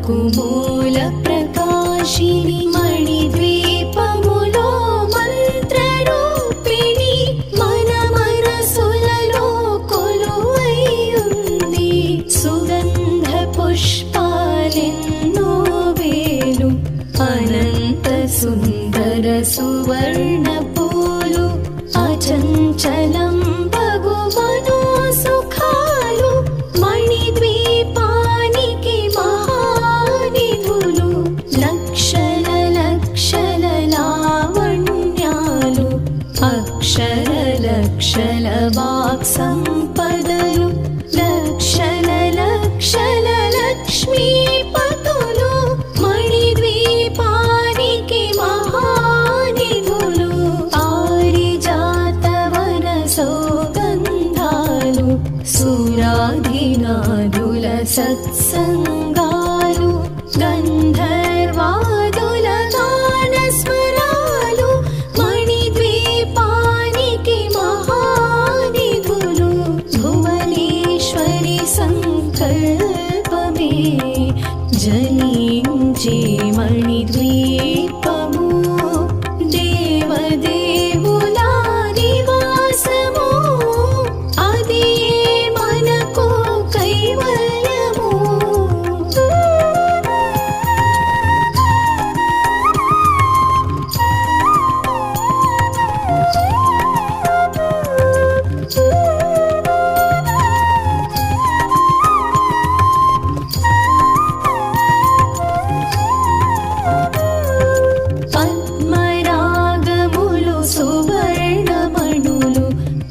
మనకు మూల ప్రకాశిని మణిద్వీపములో మంత్రరూపిణి మన మనసులలో కొలువైయుంది. సుగంధ పుష్పాలెన్నో వేలు అనంత సుందర సువర్ణ పూలు అచంచలం భగువను సుఖాలు మణిద్వీపానికి మహానిధులు. లక్షల లక్షల లావణ్యాలు అక్షర లక్షల వాక్ సంపదలు లక్షల లక్షల లక్ష్మీపతులు మణిద్వీపానికి మహానిధులు. పారిజాతవన సౌగంధాలు సురాధినాదుల సత్సంగాలు గంధర్వాదుల గానస్వరాలు మణిద్వీపానికి మహానిధులు. భువనేశ్వరి సంకల్పమే జనించే మణిద్వీపము. దేవదేవుల నివాసము అది మనకు కైవల్యము. పద్మరాగములు సువర్ణమణులు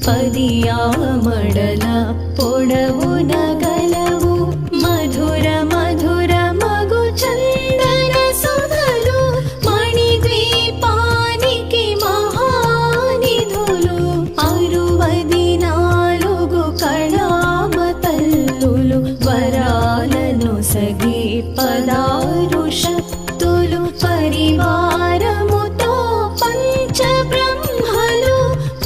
పదియామడల పొడవున గలవు. మధుర మధుర మగు చందన సుధలు మణిద్వీపానికి మహానిధులు. 64 కళామతల్లులు వరాలను సగి 16 శక్తులు పరివారముతో పంచబ్రహ్మలు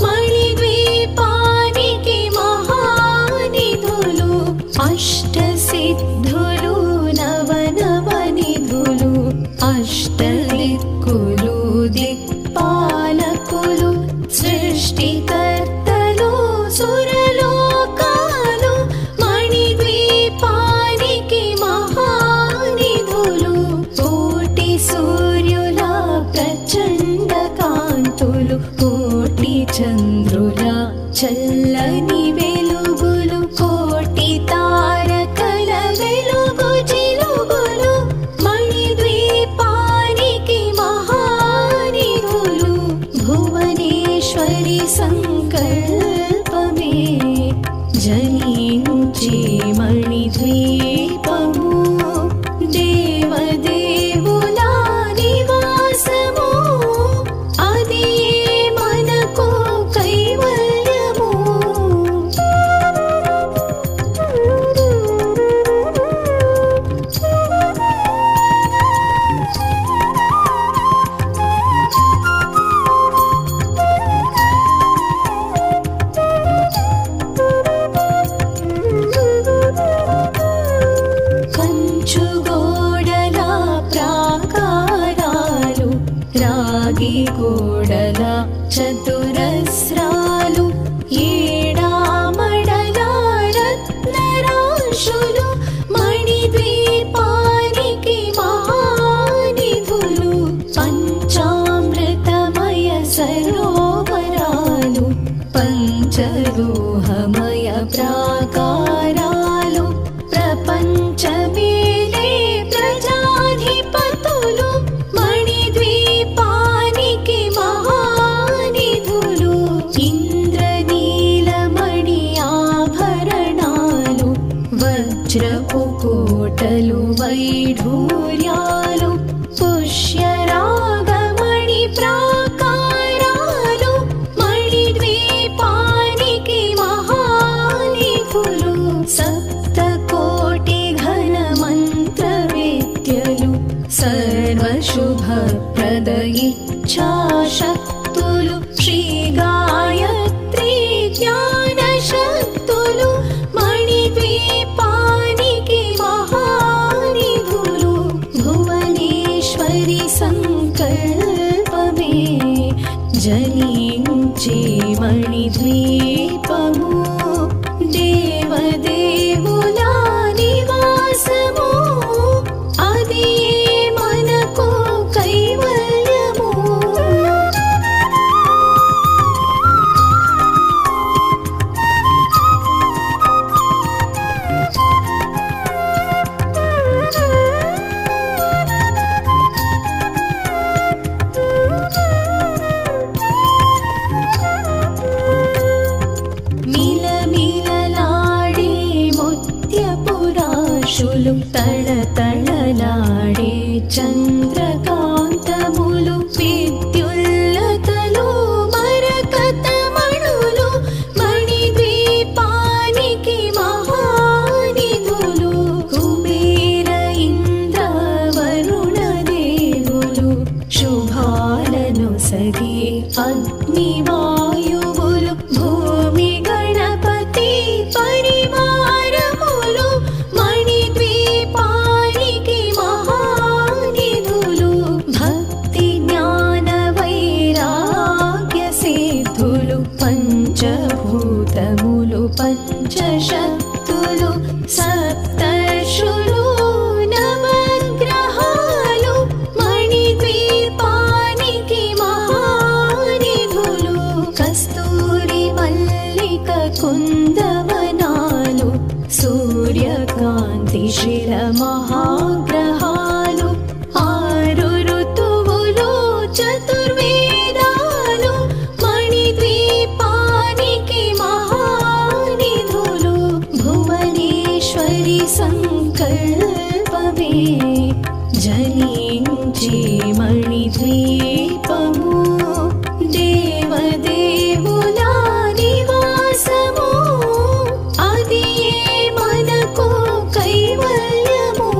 మణిద్వీపానికి మహానిధులు. అష్టసిద్ధులు నవనవనిధులు అష్టదిక్కులు దిక్పాలకులు సృష్టికర్తలు సురలోకాలు మణిద్వీపానికి మహానిధులు. కోటి సూర్యుల ప్రచండ కాంతులు కోటి చంద్రుల చల్లని వెలుగులు కోటి తారకల వెలుగు జిలుగులు మణిద్వీపానికి మహానిధులు. భువనేశ్వరి సంకల్పమే జనించే మణిద్వీపము. దేవదేవుల నివాసము అది మనకు కైవల్యము. కంచుగోడల ప్రాకారాలు రాగి గోడల చతురస్రాలు ఏడామడల రత్నరాశులు మణిద్వీపానికి మహానిధులు. పంచామృతమయ సరోవరాలు పంచలోహమయ ప్రాకారాలు ప్రపంచమేలే ప్రజాధిపతులు మణిద్వీపానికి మహానిధులు. ఇంద్రనీలమణి ఆభరణాలు వజ్రపు కోటలు వైఢూర్యాలు పుష్యరాగమణి ప్రాకారాలు మణిద్వీపానికి మహానిధులు. సప్తకోటి ఘన మంత్ర విద్యలు సర్వశుభప్రద ఇచ్ఛాశక్తులు శ్రీ గాయత్రి జ్ఞాన శక్తులు మణిద్వీపానికి మహానిధులు. జనించే మణిద్వీపము దేవదేవుల నివాసము అది మనకు కైవల్యము. తళతళలాడే చంద్రకాంతములు విద్యుల్లతలు మరకతమణులు మణిద్వీపానికి మహానిధులు కుబేర ఇంద్ర వరుణ దేవులు శుభాలను సగి అగ్నివాయువులు భూమి గణపతి పరివారములు మణిద్వీపానికి మహానిధులు భక్తి జ్ఞాన వైరాగ్య సిద్ధులు పంచభూతములు పంచశక్తులు సప్తర్షులు నవగ్రహాలు మణిద్వీపానికి మహానిధులు కస్తూరి మల్లిక కుందవనాలు సూర్యకాంతి శిల మహాగ్రహాలు ఆరు ఋతువులు చతుర్వేదాలు మణిద్వీపానికి మహానిధులు భువనేశ్వరి సంకల్పమే జనించే మణిద్వీపము దేవదేవుల నివాసము అది మనకు కైవల్యము.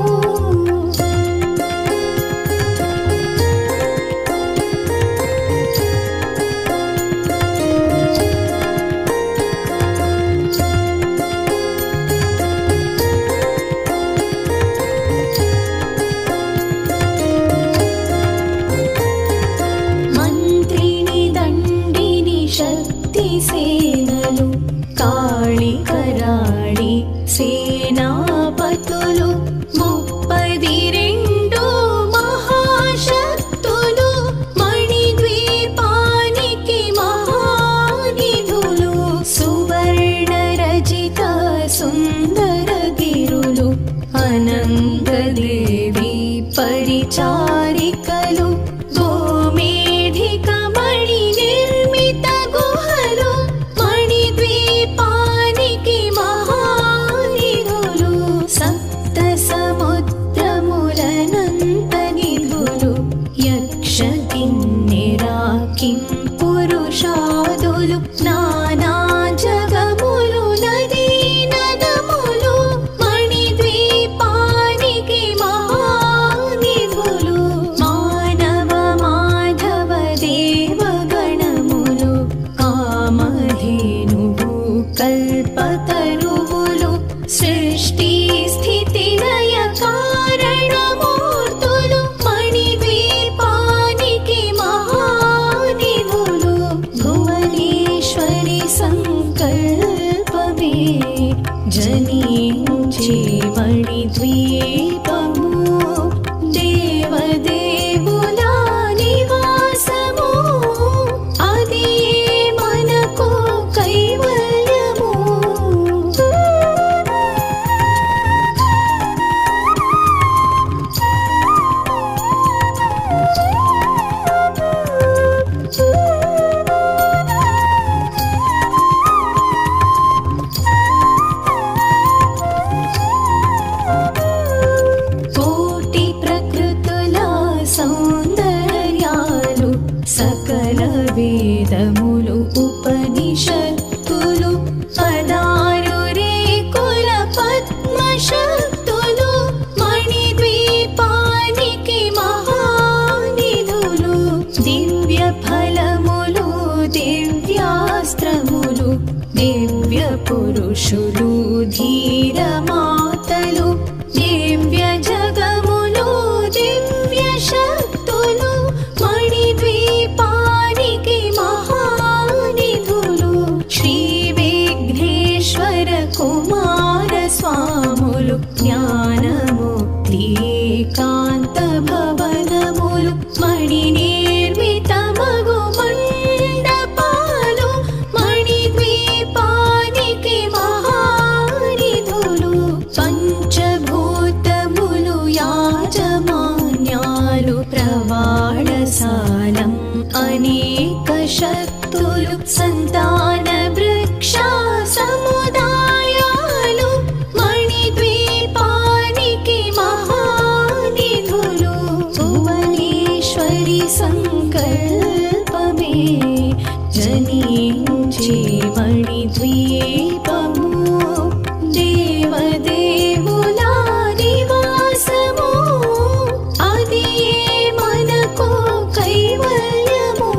మంత్రిని దండిని శక్తి సేనలు కాళి కరాళి సేనాపతులు 32 మహాశక్తులు మణిద్వీపానికి మహానిధులు సువర్ణ రజిత సుందర గిరులు అనంతదేవి పరిచారికలు గోమేధిక మణి నిర్మిత గుహలు మణిద్వీపానికి మహానిధులు సప్త సముద్రములనంత నిధులు యక్ష కిన్నెరా కిం పురుషాదులు నానా జగములు నదీ నదములు మణిద్వీపానికి మహానిధులు మానవ మాధవ దేవగణములు కామధేనువు కల్పతరువులు సృష్టి స్థితి లయ కారణమూర్తులు మణిద్వీపానికి మహానిధులు భువనేశ్వరి సంకల్పమే జనించే మణిద్వీపము దేవదేవుల నివాసము అది మనకు కైవల్యము. కోటి ప్రకృతుల సౌందర్యాలు సకల వేదములు ఉపనిషత్తులు 16 రేకుల పద్మశక్తులు మణిద్వీపానికి మహానిధులు దివ్య ఫలములు దివ్యాస్త్రములు దివ్య పురుషులు ధీర మాతలు దివ్య జగములు దివ్య శక్తులు మణిద్వీపానికి భవనములు జ్ఞానముక్తి ఏకాంత భవనములు మణి నిర్మితమగు మండపాలు మణిద్వీపానికి మహానిధులు పంచభూతములు యాజమాన్యాలు ప్రవాళసాలం అనేక శక్తులు సంతాన వృక్ష సముదాయాలు మణిద్వీపానికి మహానిధులు భువనేశ్వరి సంకల్పమే జనించే మణిద్వీపము దేవదేవుల నివాసము అది మనకు కైవల్యము.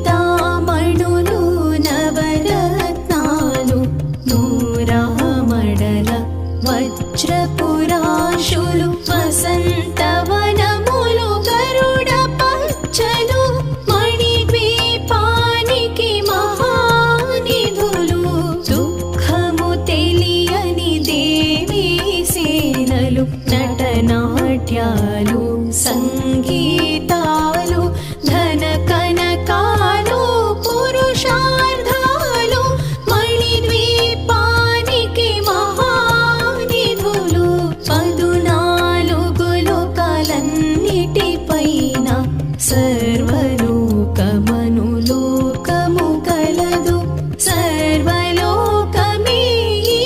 చింతామణులు నవరత్నాలు నూరామడల వజ్రపురాశులు వసంతవనములు గరుడ పచ్చలు మణిద్వీపానికి మహానిధులు దుఃఖము తెలియని దేవీ సేనలు నటనాట్యాలు సంగీతాలు ధన కనకాలు పురుషార్థాలు మణిద్వీపానికి మహానిధులు 14 లోకాలన్నిటిపైన సర్వలోకమనులోకము కలదు సర్వలోకమే ఈ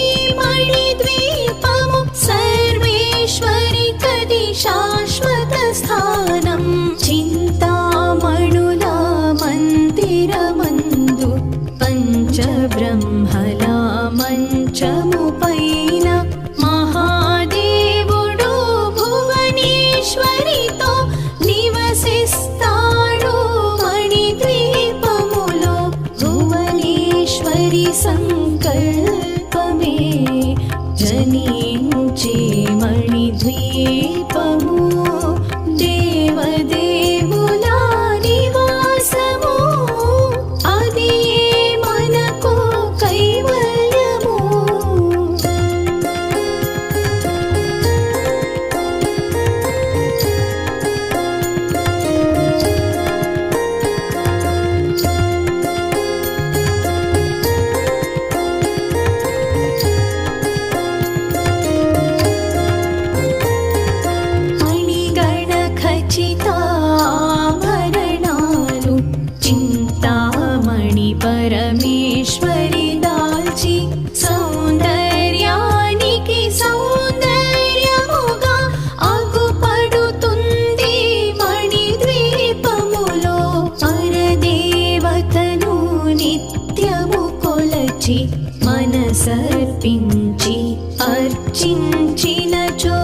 మణిద్వీపము సర్వేశ్వరి కది శాశ్వత స్థానం చింతామణుల మందిరమందు పంచబ్రహ్మల మంచము పైన మహాదేవుడు భువనేశ్వరితో నివసిస్తాడు మణిద్వీపములో భువనేశ్వరి సంకల్పమే జనించే మణిద్వీపము దేవదేవుల నివాసము అది మనకు కైవల్యము. మణిగణ ఖచ్చితాభరణాలు చింతామణి పరమేశ్వరి దాల్చి సౌందర్యానికి సౌందర్యముగా అగుపడుతుంది మణిద్వీపములో పరదేవతను నిత్యము కొలచి మనసర్పించి అర్చించినచో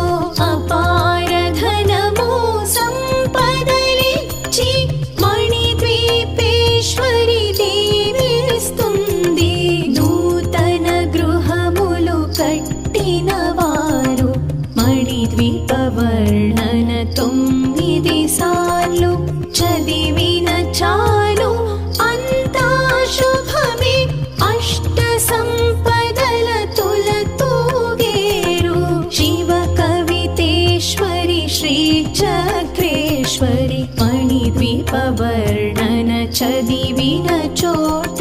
అపార ధనము సంపదలిచ్చి మణిద్వీపేశ్వరి దీవిస్తుంది నూతన గృహములు కట్టిన వారు మణిద్వీప వర్ణన 9 సార్లు చదివిన చాలు అంతా శుభమే అష్ట సంపదల తులతూగేరు శివ కవితేశ్వరి శ్రీ చక్రేశ్వరి మణిద్వీప వర్ణన చదివిన చోట